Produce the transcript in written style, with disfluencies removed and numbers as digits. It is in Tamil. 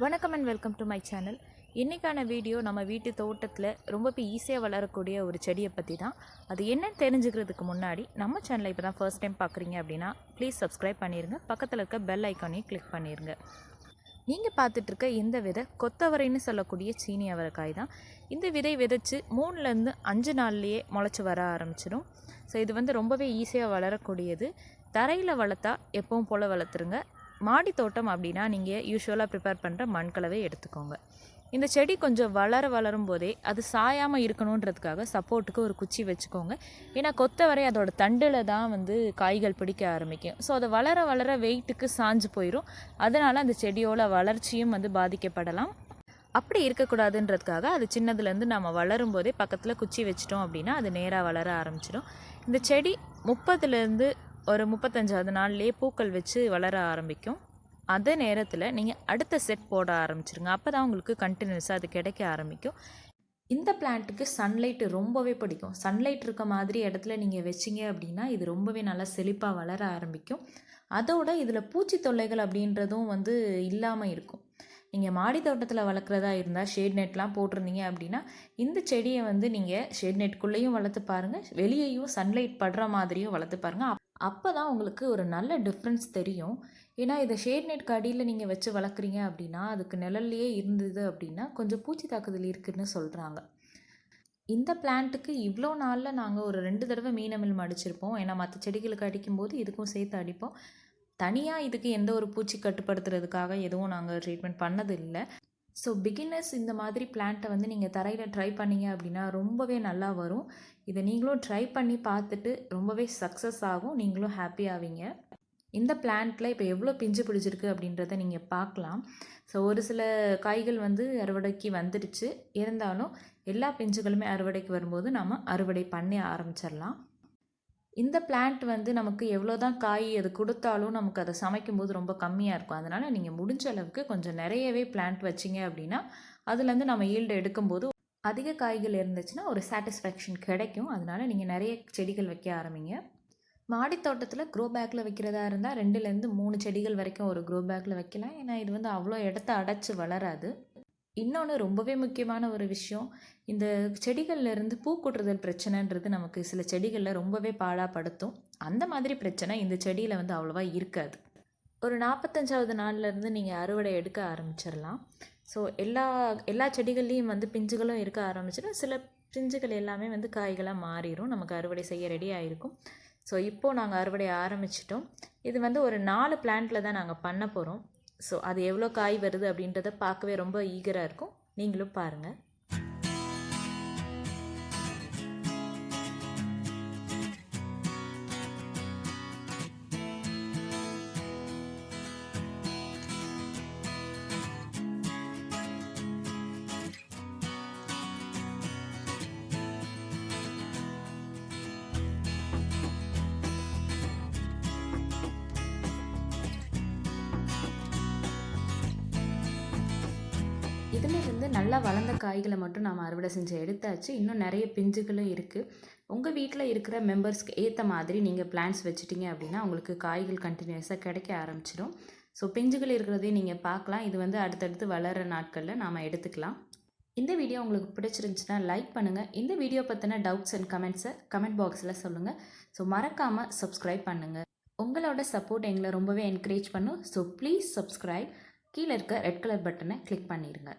வணக்கம் and welcome to my channel. இன்றைக்கான வீடியோ நம்ம வீட்டு தோட்டத்தில் ரொம்ப ஈஸியாக வளரக்கூடிய ஒரு செடியை பற்றி தான். அது என்னன்னு தெரிஞ்சுக்கிறதுக்கு முன்னாடி நம்ம சேனலை இப்போ தான் ஃபர்ஸ்ட் டைம் பார்க்குறீங்க அப்படின்னா ப்ளீஸ் சப்ஸ்கிரைப் பண்ணிடுங்க. பக்கத்தில் இருக்க பெல் ஐக்கானையும் கிளிக் பண்ணிடுங்க. நீங்கள் பார்த்துட்ருக்க இந்த விதை கொத்தவரைன்னு சொல்லக்கூடிய சீனி அவரைக்காய் தான். இந்த விதை விதைச்சு 3லேருந்து 5 நாள்லேயே முளைச்சி வர ஆரம்பிச்சிடும். ஸோ இது ரொம்பவே ஈஸியாக வளரக்கூடியது. தரையில் வளர்த்தா எப்பவும் போல் வளர்த்துருங்க. மாடி தோட்டம் அப்படின்னா நீங்கள் யூஸ்வலாக ப்ரிப்பேர் பண்ணுற மண்கலவை எடுத்துக்கோங்க. இந்த செடி கொஞ்சம் வளரும் போதே அது சாயாமல் இருக்கணுன்றதுக்காக சப்போர்ட்டுக்கு ஒரு குச்சி வச்சுக்கோங்க. ஏன்னா கொத்தவரை அதோட தண்டில் தான் காய்கள் பிடிக்க ஆரம்பிக்கும். ஸோ அதை வளர வெயிட்டுக்கு சாஞ்சு போயிடும். அதனால் அந்த செடியோட வளர்ச்சியும் பாதிக்கப்படலாம். அப்படி இருக்கக்கூடாதுன்றதுக்காக அது சின்னதுலேருந்து நம்ம வளரும் போதே பக்கத்தில் குச்சி வச்சிட்டோம் அப்படின்னா அது நேராக வளர ஆரம்பிச்சிடும். இந்த செடி 30லேருந்து ஒரு 35வது நாள்லேயே பூக்கள் வச்சு வளர ஆரம்பிக்கும். அதே நேரத்தில் நீங்கள் அடுத்த செட் போட ஆரம்பிச்சிருங்க. அப்போ தான் உங்களுக்கு கண்டினியூஸாக அது கிடைக்க ஆரம்பிக்கும். இந்த பிளான்ட்டுக்கு சன்லைட் ரொம்பவே பிடிக்கும். சன்லைட் இருக்க மாதிரி இடத்துல நீங்கள் வச்சிங்க அப்படின்னா இது ரொம்பவே நல்லா செழிப்பாக வளர ஆரம்பிக்கும். அதோட இதில் பூச்சி தொல்லைகள் அப்படின்றதும் இல்லாமல் இருக்கும். நீங்கள் மாடி தோட்டத்தில் வளர்க்குறதா இருந்தால் ஷேட் நெட்லாம் போட்டிருந்தீங்க அப்படின்னா இந்த செடியை நீங்கள் ஷேட் நெட்குள்ளேயும் வளர்த்து பாருங்கள், வெளியேயும் சன்லைட் படுற மாதிரியும் வளர்த்து பாருங்கள். அப்போ தான் உங்களுக்கு ஒரு நல்ல டிஃப்ரென்ஸ் தெரியும். ஏன்னா இதை ஷேட் நெட்க்கு அடியில் நீங்கள் வச்சு வளர்க்குறீங்க அப்படின்னா அதுக்கு நிழல்லையே இருந்தது அப்படின்னா கொஞ்சம் பூச்சி தாக்குதல் இருக்குதுன்னு சொல்கிறாங்க. இந்த பிளான்ட்டுக்கு இவ்வளோ நாளில் நாங்கள் ஒரு 2 தடவை மீனமில் அடிச்சிருப்போம். ஏன்னா மற்ற செடிகளுக்கு அடிக்கும்போது இதுக்கும் சேர்த்து அடிப்போம். தனியாக இதுக்கு எந்த ஒரு பூச்சி கட்டுப்படுத்துறதுக்காக எதுவும் நாங்கள் ட்ரீட்மெண்ட் பண்ணது இல்லை. ஸோ பிகினர்ஸ் இந்த மாதிரி பிளான்ட்டை நீங்கள் தரையில் ட்ரை பண்ணிங்க அப்படின்னா ரொம்பவே நல்லா வரும். இதை நீங்களும் ட்ரை பண்ணி பார்த்துட்டு ரொம்பவே சக்ஸஸ் ஆகும், நீங்களும் ஹாப்பி ஆவீங்க. இந்த பிளான்ட்டில் இப்போ எவ்வளோ பிஞ்சு பிடிச்சிருக்கு அப்படின்றத நீங்கள் பார்க்கலாம். ஸோ ஒரு சில காய்கள் அறுவடைக்கு வந்துடுச்சு. இருந்தாலும் எல்லா பிஞ்சுகளுமே அறுவடைக்கு வரும்போது நம்ம அறுவடை பண்ணி ஆரம்பிச்சிடலாம். இந்த பிளான்ட் நமக்கு எவ்வளோ தான் காய் அது கொடுத்தாலும் நமக்கு அதை சமைக்கும்போது ரொம்ப கம்மியாக இருக்கும். அதனால் நீங்கள் முடிஞ்ச அளவுக்கு கொஞ்சம் நிறையவே பிளான்ட் வச்சிங்க அப்படின்னா அதுலேருந்து நம்ம ஈல்டு எடுக்கும்போது அதிக காய்கள் இருந்துச்சுன்னா ஒரு சாட்டிஸ்ஃபேக்ஷன் கிடைக்கும். அதனால் நீங்கள் நிறைய செடிகள் வைக்க ஆரம்பிங்க. மாடி தோட்டத்தில் க்ரோ பேக்கில் வைக்கிறதா இருந்தால் 2லேருந்து 3 செடிகள் வரைக்கும் ஒரு க்ரோ பேக்கில் வைக்கலாம். ஏன்னா இது அவ்வளோ இடத்த அடைச்சி வளராது. இன்னொன்று ரொம்பவே முக்கியமான ஒரு விஷயம், இந்த செடிகள்லேருந்து பூக்கொட்டுதல் பிரச்சனைன்றது நமக்கு சில செடிகளில் ரொம்பவே பாடாப்படுத்தும். அந்த மாதிரி பிரச்சனை இந்த செடியில் அவ்வளோவா இருக்காது. ஒரு 45வது நாள்லேருந்து நீங்கள் அறுவடை எடுக்க ஆரம்பிச்சிடலாம். ஸோ எல்லா செடிகள்லேயும் பிஞ்சுகளும் இருக்க ஆரம்பிச்சிடும். சில பிஞ்சுகள் எல்லாமே காய்களாக மாறிடும். நமக்கு அறுவடை செய்ய ரெடி ஆகிருக்கும். ஸோ இப்போது நாங்கள் அறுவடை ஆரம்பிச்சிட்டோம். இது ஒரு 4 பிளான்ட்டில் தான் நாங்கள் பண்ண போகிறோம். ஸோ அது எவ்வளோ காய் வருது அப்படின்றத பார்க்கவே ரொம்ப ஈகராக இருக்கும். நீங்களும் பாருங்கள். இதிலிருந்து நல்லா வளர்ந்த காய்களை மட்டும் நாம் அறுவடை செஞ்சு எடுத்தாச்சு. இன்னும் நிறைய பிஞ்சுகளும் இருக்குது. உங்கள் வீட்டில் இருக்கிற மெம்பர்ஸ்க்கு ஏற்ற மாதிரி நீங்கள் பிளான்ட்ஸ் வச்சுட்டிங்க அப்படின்னா உங்களுக்கு காய்கள் கண்டினியூஸாக கிடைக்க ஆரம்பிச்சிடும். ஸோ பிஞ்சுகள் இருக்கிறதையும் நீங்கள் பார்க்கலாம். இது அடுத்தடுத்து வளர நாட்களில் நாம் எடுத்துக்கலாம். இந்த வீடியோ உங்களுக்கு பிடிச்சிருந்துச்சுன்னா லைக் பண்ணுங்கள். இந்த வீடியோ பற்றின டவுட்ஸ் அண்ட் கமெண்ட்ஸை கமெண்ட் பாக்ஸில் சொல்லுங்கள். ஸோ மறக்காமல் சப்ஸ்கிரைப் பண்ணுங்கள். உங்களோட சப்போர்ட் எங்களை ரொம்பவே என்கரேஜ் பண்ணும். So please subscribe. கீழே இருக்க ரெட் கலர் பட்டனை கிளிக் பண்ணிடுங்க.